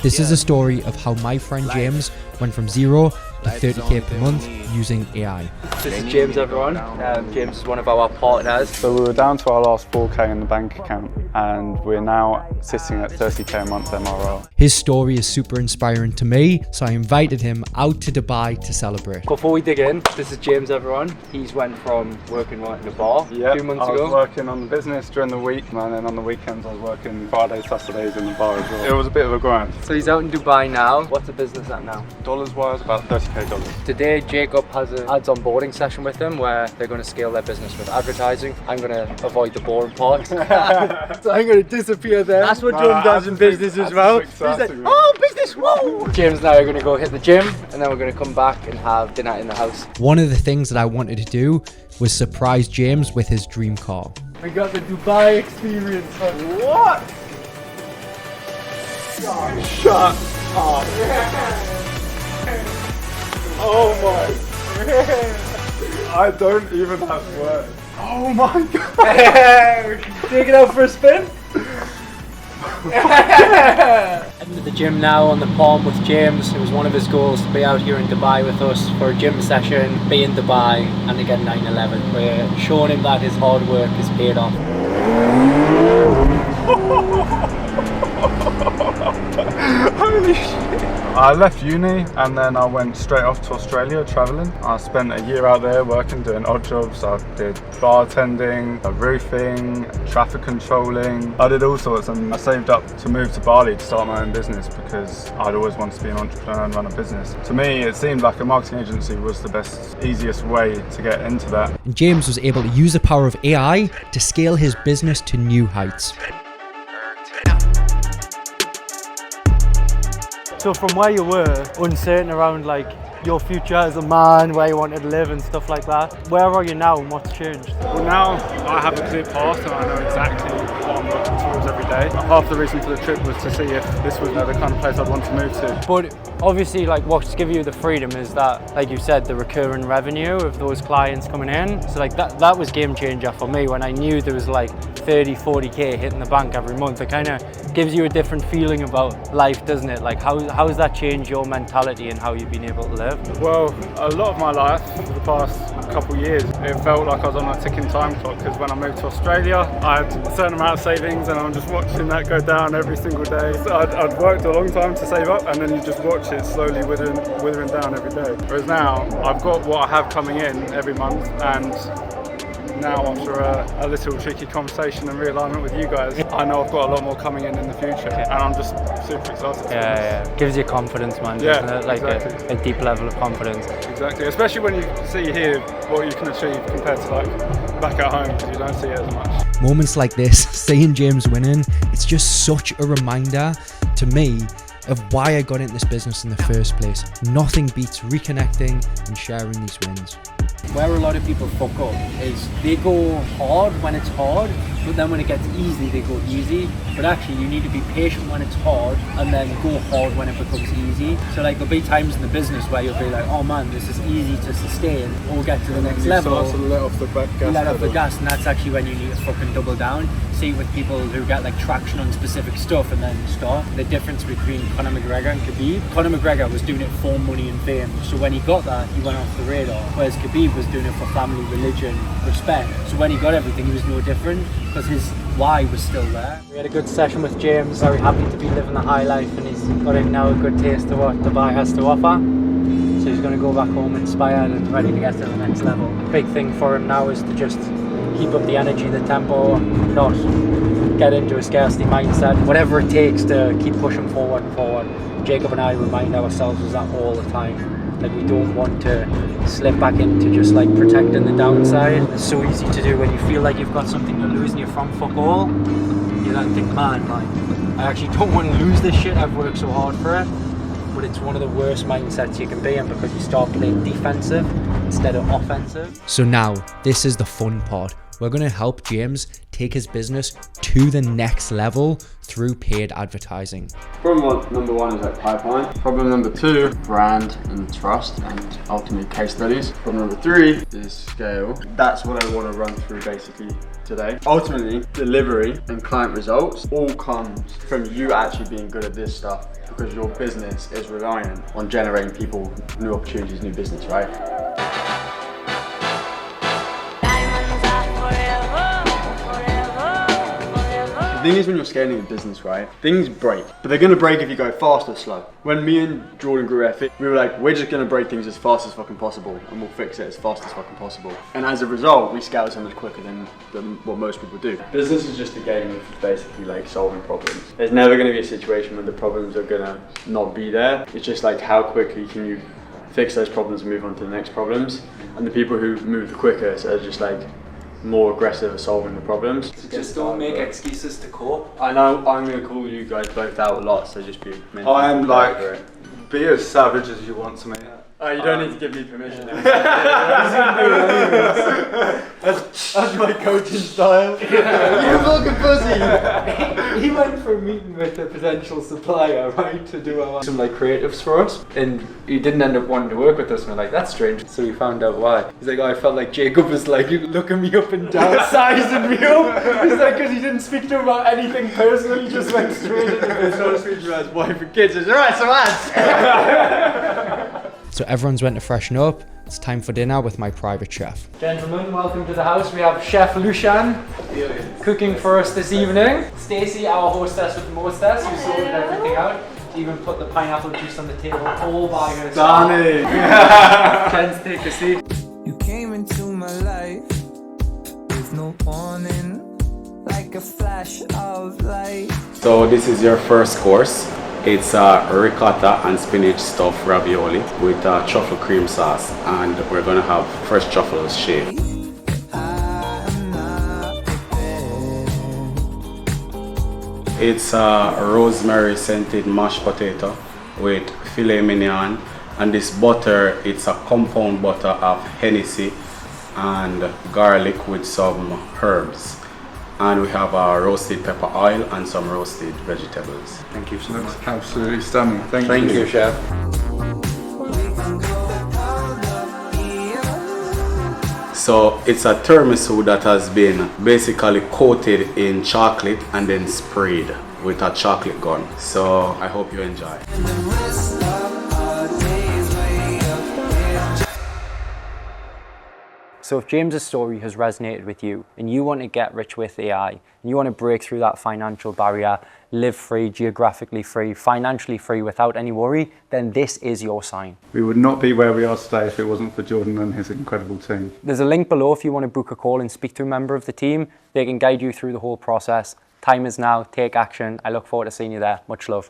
This is a story of how my friend James went from 0 to 30k per month using AI. This is James, everyone. James is one of our partners. So we were down to our last 4k in the bank account and we're now sitting at 30k a month MRR. His story is super inspiring to me, so I invited him out to Dubai to celebrate. Before we dig in, this is James, everyone. He's went from working right in a bar a few months ago. I was working on the business during the week, and then on the weekends I was working Fridays, Saturdays in the bar as well. It was a bit of a grind. So he's out in Dubai now. What's the business at now? Dollars wise, about $30k. Today, Jacob has an ads onboarding session with him where they're going to scale their business with advertising. I'm going to avoid the boring part. So I'm going to disappear there. That's what James does in business as well. He's like, oh, business, whoa! James and I are going to go hit the gym and then we're going to come back and have dinner in the house. One of the things that I wanted to do was surprise James with his dream car. We got the Dubai experience. What? Oh, shut up. Oh my. I don't even have words. Oh my god. Take it out for a spin. Heading to the gym now on the Palm with James. It was one of his goals to be out here in Dubai with us for a gym session, be in Dubai and to get 9/11. We're showing him that his hard work has paid off. Holy shit. I left uni and then I went straight off to Australia travelling. I spent a year out there working, doing odd jobs. I did bartending, roofing, traffic controlling. I did all sorts, and I saved up to move to Bali to start my own business because I'd always wanted to be an entrepreneur and run a business. To me, it seemed like a marketing agency was the best, easiest way to get into that. And James was able to use the power of AI to scale his business to new heights. So from where you were, uncertain around like your future as a man, where you wanted to live and stuff like that, where are you now and what's changed? Well, now I have a clear path and I know exactly what I'm working towards every day. Half the reason for the trip was to see if this was the kind of place I'd want to move to. But obviously, like, what's giving you the freedom is that, like you said, the recurring revenue of those clients coming in. So like that was game changer for me when I knew there was like 30, 40k hitting the bank every month. It kind of gives you a different feeling about life, doesn't it? Like how's that changed your mentality and how you've been able to live? Well, a lot of my life for the past couple of years, it felt like I was on a ticking time clock, because when I moved to Australia, I had a certain amount of savings and I'm just watching that go down every single day. So I'd worked a long time to save up and then you just watch it slowly withering down every day. Whereas now, I've got what I have coming in every month, and now after a little cheeky conversation and realignment with you guys, I know I've got a lot more coming in the future, and I'm just super excited. Yeah. Gives you confidence, man, doesn't it? Like exactly. a deep level of confidence. Exactly, especially when you see here what you can achieve compared to like back at home, because you don't see it as much. Moments like this, seeing James winning, it's just such a reminder to me of why I got into this business in the first place. Nothing beats reconnecting and sharing these wins. Where a lot of people fuck up is they go hard when it's hard, but then when it gets easy, they go easy. But actually, you need to be patient when it's hard and then go hard when it becomes easy. So like there'll be times in the business where you'll be like, oh man, this is easy to sustain, or get to the next level. So let off the gas. Let off the gas, and that's actually when you need to fucking double down. See with people who get like traction on specific stuff and then stop. The difference between Conor McGregor and Khabib. Conor McGregor was doing it for money and fame. So when he got that, he went off the radar. Whereas Khabib was doing it for family, religion, respect. So when he got everything, he was no different because his why was still there. We had a good session with James. Very happy to be living the high life, and he's got in now a good taste of what Dubai has to offer. So he's going to go back home inspired and ready to get to the next level. Big thing for him now is to just keep up the energy, the tempo, not get into a scarcity mindset. Whatever it takes to keep pushing forward and forward. Jacob and I remind ourselves of that all the time. Like, we don't want to slip back into just like protecting the downside. It's so easy to do when you feel like you've got something to lose and you're from fuck all. You then think, man, like, I actually don't want to lose this shit, I've worked so hard for it. But it's one of the worst mindsets you can be in, because you start playing defensive instead of offensive. So now, this is the fun part. we're going to help James take his business to the next level through paid advertising. Problem number one is like pipeline. Problem number two, brand and trust, and ultimately case studies. Problem number three is scale. That's what I want to run through basically today. Ultimately, delivery and client results all comes from you actually being good at this stuff, because your business is reliant on generating people new opportunities, new business, right? The thing is, when you're scaling a business, right, things break, but they're gonna break if you go fast or slow. When me and Jordan grew Epic, we were like, we're just gonna break things as fast as fucking possible, and we'll fix it as fast as fucking possible. And as a result, we scale so much quicker than what most people do. Business is just a game of basically like solving problems. There's never gonna be a situation where the problems are gonna not be there. It's just like, how quickly can you fix those problems and move on to the next problems? And the people who move the quickest are just like more aggressive at solving the problems. Just don't make excuses to cope. I know I'm going to call you guys both out a lot, so just be mentally I am prepared for it. be as savage as you want to me. Oh, you don't need to give me permission. That's my coaching style. You fucking pussy! He went for a meeting with a potential supplier, right, to do some like creatives for us, and he didn't end up wanting to work with us. And we're like, that's strange. So we found out why. He's like, oh, I felt like Jacob was like looking me up and down, sizing me up. He's like, because he didn't speak to him about anything personal, he just went straight into it. Not speaking about his wife and kids. It's alright, so lads. So everyone's went to freshen up. It's time for dinner with my private chef. Gentlemen, welcome to the house. We have Chef Lushan cooking for us this evening. Stacey, our hostess with the mostess, who sorted everything out. She even put the pineapple juice on the table all by herself. Danny! Gents, take a seat. You came into my life with no warning, like a flash of light. So this is your first course. It's ricotta and spinach stuffed ravioli with truffle cream sauce, and we're gonna have fresh truffles shaved. It's rosemary scented mashed potato with filet mignon, and this butter, it's a compound butter of Hennessy and garlic with some herbs. And we have our roasted pepper oil and some roasted vegetables. Thank you so much. Absolutely stunning. Thank you, chef. So it's a tiramisu that has been basically coated in chocolate and then sprayed with a chocolate gun. So I hope you enjoy. So if James's story has resonated with you and you want to get rich with AI and you want to break through that financial barrier, live free, geographically free, financially free without any worry, then this is your sign. We would not be where we are today if it wasn't for Jordan and his incredible team. There's a link below if you want to book a call and speak to a member of the team. They can guide you through the whole process. Time is now. Take action. I look forward to seeing you there. Much love.